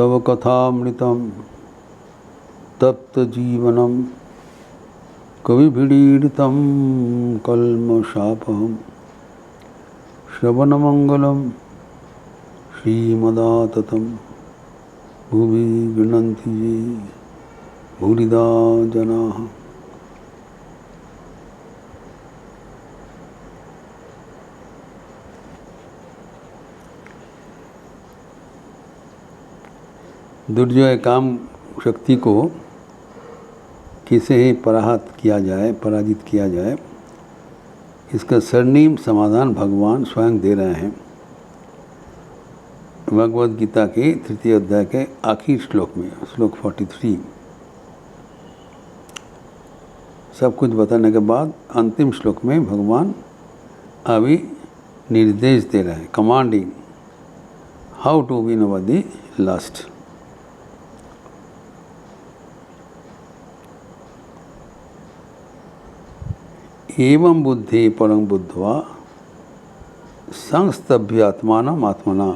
तव कथामृतं तप्तजीवनं कविभिडीडितं कल्मषापहं श्रवणमंगलं श्रीमदाततं भुवि गृह्णन्ति ये भूरिदा जनाः। दुर्जय काम शक्ति को कैसे पराजित किया जाए, इसका स्वर्णिम समाधान भगवान स्वयं दे रहे हैं। भगवद गीता के 3 अध्याय के आखिरी श्लोक में, श्लोक 43। सब कुछ बताने के बाद अंतिम श्लोक में भगवान अभी निर्देश दे रहे हैं, commanding how to win over the lust. एवं बुद्धि परं बुद्ध्वा संस्तभ्यात्मानम् आत्मना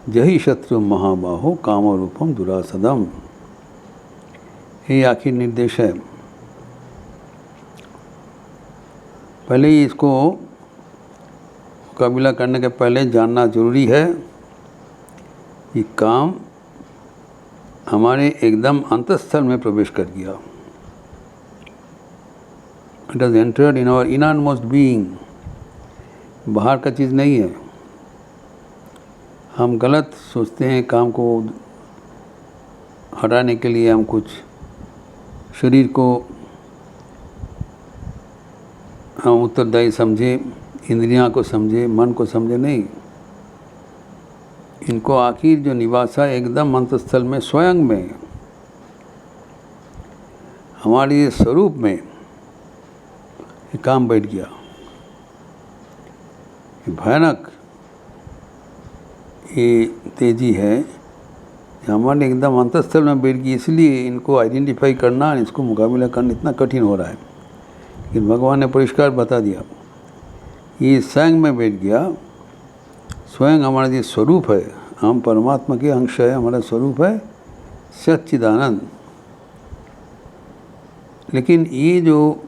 जहि शत्रु महाबाहो काम रूपम दुरासदम। ये आखिर निर्देश है। पहले ही इसको मुकाबला करने के पहले जानना जरूरी है कि काम हमारे एकदम अंतःस्थल में प्रवेश कर गया। It has entered in our innermost being। बाहर का चीज़ नहीं है। हम गलत सोचते हैं, काम को हटाने के लिए हम कुछ शरीर को हम उत्तरदायी समझे, इंद्रियां को समझे, मन को समझे नहीं। इनको आखिर जो निवास है एकदम अंतःस्थल में, स्वयं में, हमारे स्वरूप में काम बैठ गया। भयानक ये तेजी है, हमारे एकदम अंतःस्थल में बैठ गई। इसलिए इनको आइडेंटिफाई करना, इसको मुकाबला करना इतना कठिन हो रहा है। लेकिन भगवान ने परिष्कार बता दिया, ये स्वयं में बैठ गया। स्वयं हमारा जो स्वरूप है, हम परमात्मा के अंश है, हमारा स्वरूप है सच्चिदानंद। लेकिन ये जो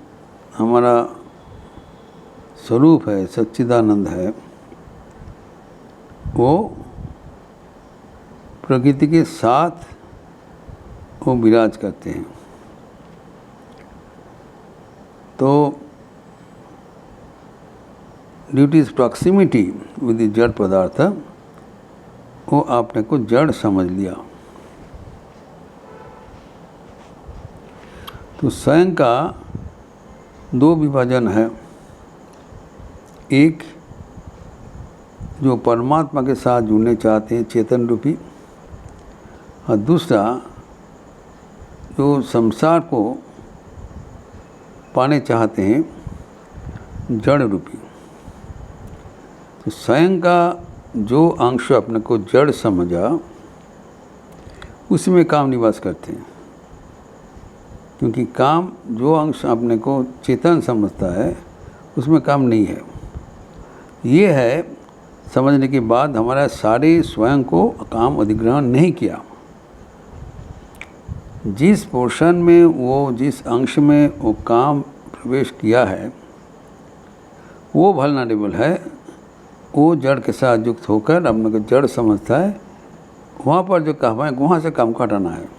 हमारा स्वरूप है, सच्चिदानंद है, वो प्रकृति के साथ वो विराज करते हैं। तो due two is proximity with the जड़ पदार्थ, वो आपने को जड़ समझ लिया। तो स्वयं का 2 विभाजन है। एक जो परमात्मा के साथ जुड़ने चाहते हैं, चेतन रूपी, और दूसरा जो संसार को पाने चाहते हैं, जड़ रूपी। तो स्वयं का जो अंश अपने को जड़ समझा, उसमें काम निवास करते हैं। क्योंकि काम जो अंश अपने को चेतन समझता है, उसमें काम नहीं है। ये है समझने के बाद हमारा सारे स्वयं को काम अधिग्रहण नहीं किया। जिस पोर्शन में वो, जिस अंश में वो काम प्रवेश किया है, वो वल्नरेबल है। वो जड़ के साथ युक्त होकर अपने को जड़ समझता है। वहाँ पर जो काम है, वहाँ से काम को हटाना है।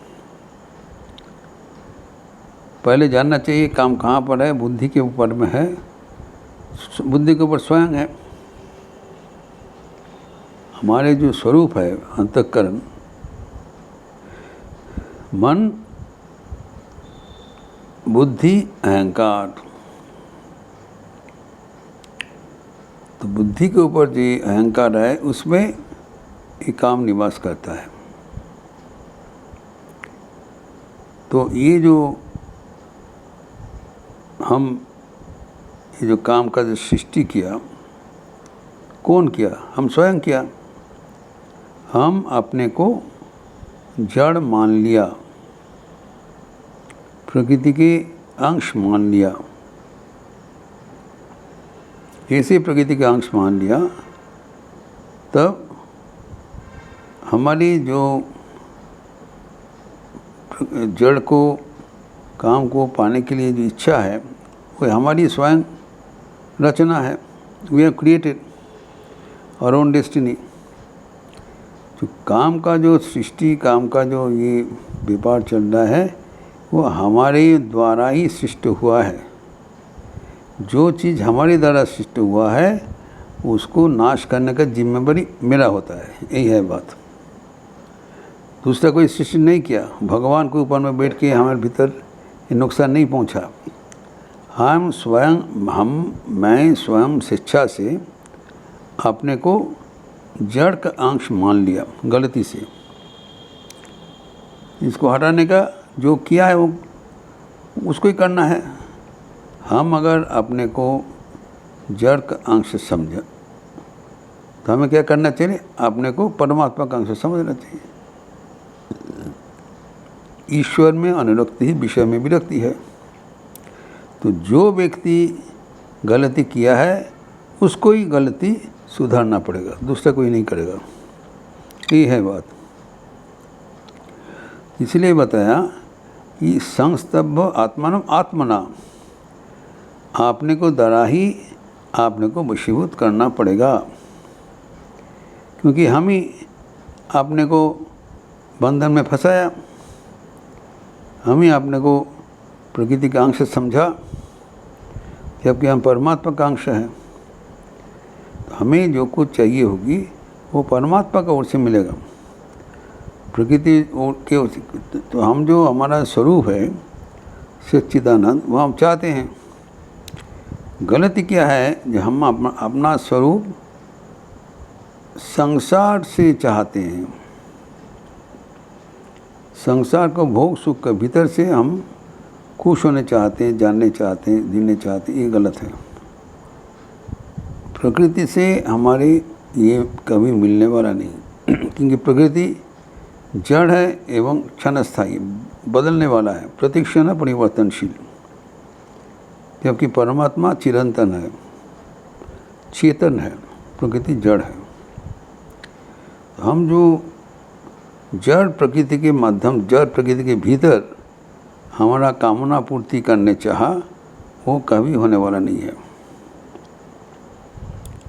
पहले जानना चाहिए काम कहाँ पर है। बुद्धि के ऊपर में है, बुद्धि के ऊपर स्वयं है। हमारे जो स्वरूप है, अंतःकरण, मन, बुद्धि, अहंकार। तो बुद्धि के ऊपर जो अहंकार है, उसमें ये काम निवास करता है। तो ये जो ये जो काम का जो सृष्टि किया, कौन किया? हम स्वयं किया। हम अपने को जड़ मान लिया, प्रकृति के अंश मान लिया। जैसे प्रकृति का अंश मान लिया, तब हमारी जो जड़ को, काम को पाने के लिए जो इच्छा है वो हमारी स्वयं रचना है। We have created our own destiny. जो काम का जो सृष्टि, काम का जो ये व्यापार चल रहा है वो हमारे द्वारा ही सृष्ट हुआ है। जो चीज़ हमारे द्वारा सृष्ट हुआ है उसको नाश करने का जिम्मेदारी मेरा होता है। यही है बात। दूसरा कोई सृष्टि नहीं किया। भगवान के ऊपर में बैठ के हमारे भीतर ये नुकसान नहीं पहुंचा। मैं स्वयं स्वेच्छा से अपने को जड़ का अंश मान लिया गलती से। इसको हटाने का जो किया है वो उसको ही करना है। हम अगर अपने को जड़ का अंश समझे तो हमें क्या करना चाहिए? अपने को परमात्मा का अंश समझना चाहिए। ईश्वर में अनुरक्ति ही विषय में विरक्ति है। तो जो व्यक्ति गलती किया है उसको ही गलती सुधारना पड़ेगा, दूसरा कोई नहीं करेगा। ये है बात। इसलिए बताया कि संस्तब्ध आत्मानम आत्मना, आपने को द्वारा ही आपने को वशीभूत करना पड़ेगा। क्योंकि हम ही आपने को बंधन में फंसाया, हम ही आपने को प्रकृति का अंश समझा, जबकि हम परमात्मा का अंश हैं। तो हमें जो कुछ चाहिए होगी वो परमात्मा का ओर से मिलेगा, प्रकृति के। तो हम जो हमारा स्वरूप है सच्चिदानंद, वो हम चाहते हैं। गलती क्या है? जो हम अपना स्वरूप संसार से चाहते हैं। संसार को भोग सुख के भीतर से हम खुश होने चाहते हैं, जानने चाहते हैं, जीने चाहते हैं। ये गलत है। प्रकृति से हमारे ये कभी मिलने वाला नहीं, क्योंकि प्रकृति जड़ है एवं क्षणस्थायी, बदलने वाला है, प्रतिक्षण परिवर्तनशील। जबकि परमात्मा चिरंतन है, चेतन है, प्रकृति जड़ है। हम जो जड़ प्रकृति के माध्यम, जड़ प्रकृति के भीतर हमारा कामना पूर्ति करने चाहा, वो कभी होने वाला नहीं है।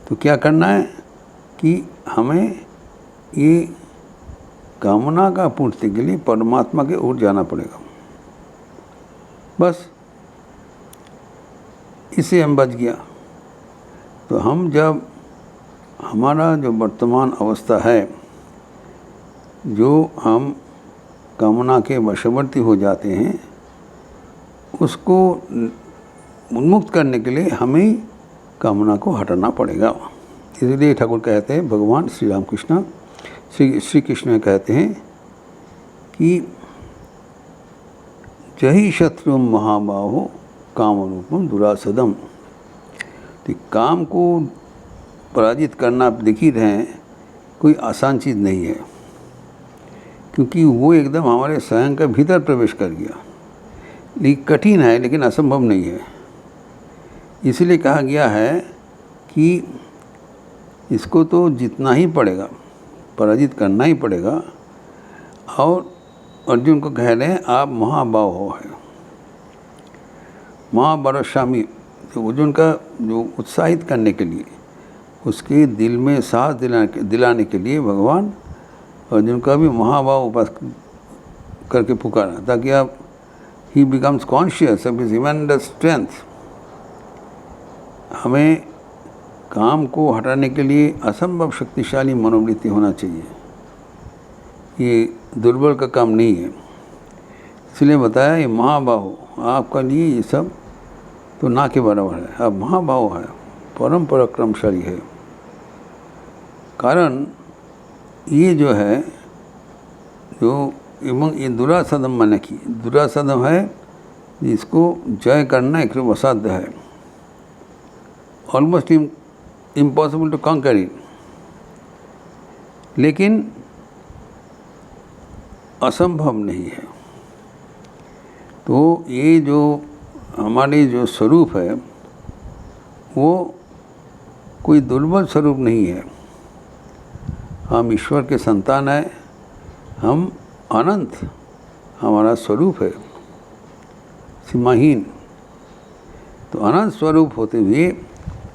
तो क्या करना है कि हमें ये कामना का पूर्ति के लिए परमात्मा के ओर जाना पड़ेगा। बस इससे हम बच गया। तो हम जब हमारा जो वर्तमान अवस्था है, जो हम कामना के वशवर्ती हो जाते हैं, उसको उन्मुक्त करने के लिए हमें कामना को हटाना पड़ेगा। इसलिए ठाकुर कहते हैं, भगवान श्री रामकृष्ण श्री कृष्ण कहते हैं कि जहि शत्रु महाबाहो काम रूपम दुरासदम। तो काम को पराजित करना आप देख ही रहे हैं, कोई आसान चीज़ नहीं है, क्योंकि वो एकदम हमारे स्वयं के भीतर प्रवेश कर गया। लेकिन कठिन है, लेकिन असंभव नहीं है। इसलिए कहा गया है कि इसको तो जितना ही पड़ेगा, पराजित करना ही पड़ेगा। और अर्जुन को कह रहे हैं आप महाबाहो है, महाबलशामी। तो अर्जुन का जो उत्साहित करने के लिए, उसके दिल में साहस दिलाने के लिए भगवान अर्जुन का भी महाभाव उपास करके पुकारा, ताकि आप ही becomes conscious of his immense strength. हमें काम को हटाने के लिए असंभव शक्तिशाली मनोवृत्ति होना चाहिए। ये दुर्बल का काम नहीं है। इसलिए बताया ये महाबाहो, आपका लिए ये सब तो ना के बराबर है। अब महाबाहो है, परम पराक्रमशाली है। कारण ये जो है, जो एवं ये दुरासदम माने की दुरासदम है, जिसको जय करना एक असाध्य है, almost impossible to conquer it. लेकिन असंभव नहीं है। तो ये जो हमारे जो स्वरूप है वो कोई दुर्बल स्वरूप नहीं है। हम ईश्वर के संतान हैं, हम अनंत, हमारा स्वरूप है सीमाहीन। तो अनंत स्वरूप होते हुए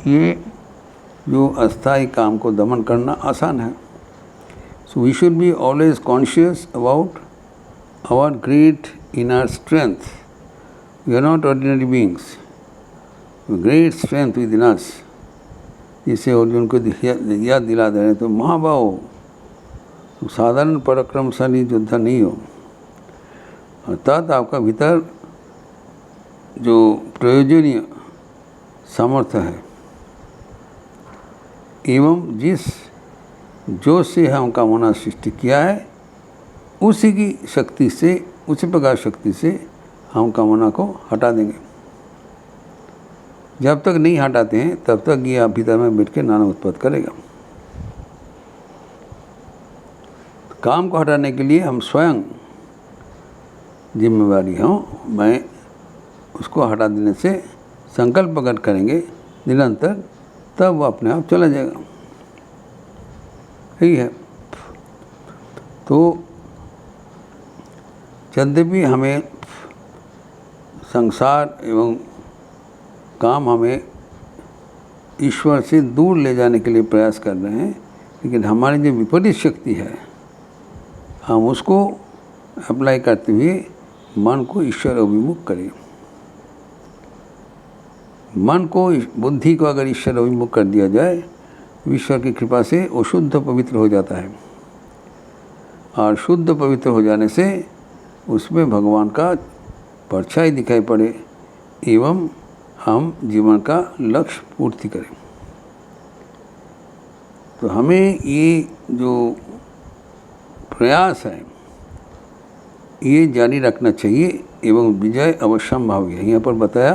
ये जो अस्थायी काम को दमन करना आसान है। So we should be always conscious about our great inner strength. We are not ordinary beings, great strength within us. जिसे अर्जुन को याद दिला दे रहे तो महाबाहो, तो साधारण पराक्रमशाली योद्धा नहीं हो, अर्थात आपका भीतर जो प्रयोजनीय सामर्थ्य है एवं जिस जोश से हम कामना सृष्टि किया है उसी की शक्ति से, उसी प्रकार शक्ति से हम कामना को हटा देंगे। जब तक नहीं हटाते हैं तब तक ये आप भीतर में बैठ के नाना उत्पत्ति करेगा। काम को हटाने के लिए हम स्वयं जिम्मेवारी हो, मैं उसको हटा देने से संकल्प प्रकट करेंगे निरंतर, तब वो अपने आप चला जाएगा। यही है। तो यद्यपि हमें संसार एवं काम हमें ईश्वर से दूर ले जाने के लिए प्रयास कर रहे हैं, लेकिन हमारी जो विपरीत शक्ति है हम उसको अप्लाई करते हुए मन को ईश्वर अभिमुख करें। मन को, बुद्धि को अगर ईश्वर अभिमुख कर दिया जाए, ईश्वर की कृपा से वो शुद्ध पवित्र हो जाता है, और शुद्ध पवित्र हो जाने से उसमें भगवान का परछाई दिखाई पड़े एवं हम जीवन का लक्ष्य पूर्ति करें। तो हमें ये जो प्रयास है ये जारी रखना चाहिए एवं विजय अवश्यंभावी है। यहाँ पर बताया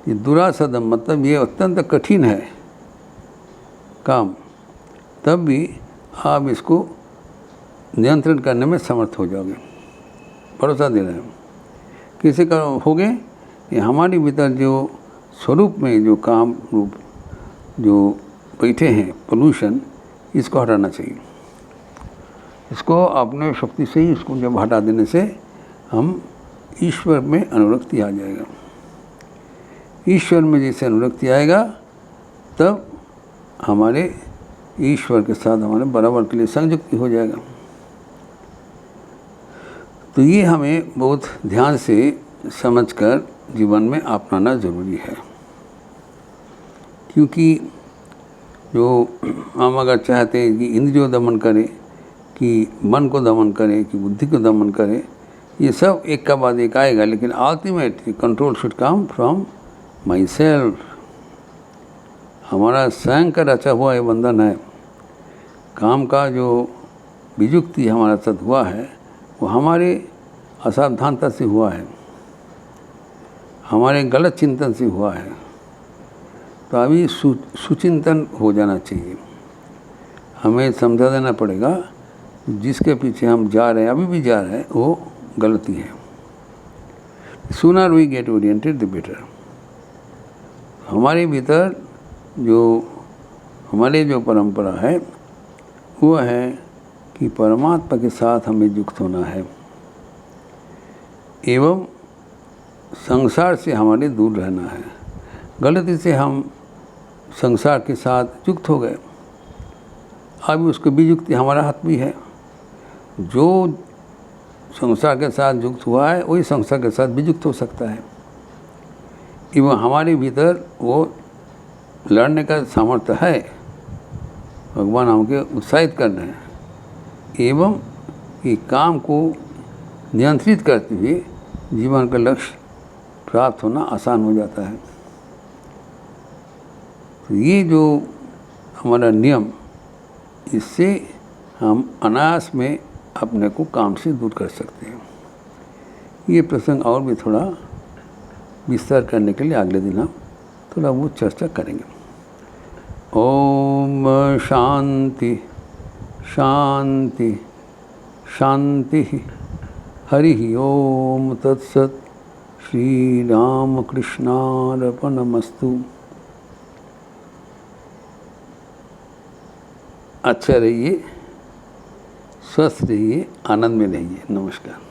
कि दुरासदम मतलब ये अत्यंत कठिन है काम, तब भी आप इसको नियंत्रण करने में समर्थ हो जाओगे। भरोसा दे रहे हैं किसी का हो गए कि हमारे भीतर जो स्वरूप में जो काम रूप जो बैठे हैं पोल्यूशन, इसको हटाना चाहिए। इसको अपने शक्ति से ही इसको जब हटा देने से हम ईश्वर में अनुरक्ति आ जाएगा। ईश्वर में जैसे अनुरक्ति आएगा तब हमारे ईश्वर के साथ हमारे बराबर के लिए संयुक्ति हो जाएगा। तो ये हमें बहुत ध्यान से समझकर जीवन में अपनाना ज़रूरी है, क्योंकि जो हम अगर चाहते हैं कि इंद्रियों दमन करें, कि मन को दमन करें, कि बुद्धि को दमन करें, ये सब एक का बाद एक आएगा, लेकिन ultimately control should come from my self. हमारा स्वयं का रचा हुआ ये बंधन है। काम का जो विजुक्ति हमारा साथ हुआ है वो हमारे असावधानता से हुआ है, हमारे गलत चिंतन से हुआ है। तो अभी सुचिंतन हो जाना चाहिए। हमें समझा देना पड़ेगा जिसके पीछे हम जा रहे हैं, अभी भी जा रहे हैं, वो गलती है। Sooner we get oriented the better। हमारे भीतर हमारे जो परंपरा है वो है कि परमात्मा के साथ हमें युक्त होना है एवं संसार से हमारे दूर रहना है। गलती से हम संसार के साथ युक्त हो गए, अभी उसको वियुक्ति हमारा हाथ भी है। जो संसार के साथ युक्त हुआ है वही संसार के साथ वियुक्त हो सकता है एवं हमारे भीतर वो लड़ने का सामर्थ्य है। भगवान हमको उत्साहित कर रहे हैं एवं ये काम को नियंत्रित करते हुए जीवन का लक्ष्य प्राप्त होना आसान हो जाता है। तो ये जो हमारा नियम, इससे हम अनायास में अपने को काम से दूर कर सकते हैं। ये प्रसंग और भी थोड़ा विस्तार करने के लिए अगले दिन हम थोड़ा वो चर्चा करेंगे। ओम शांति शांति शांति। हरि ओम तत्सत। श्री राम कृष्णार्पणमस्तु। अच्छा रहिए। स्वस्थ रहिए, आनंद में रहिए। नमस्कार।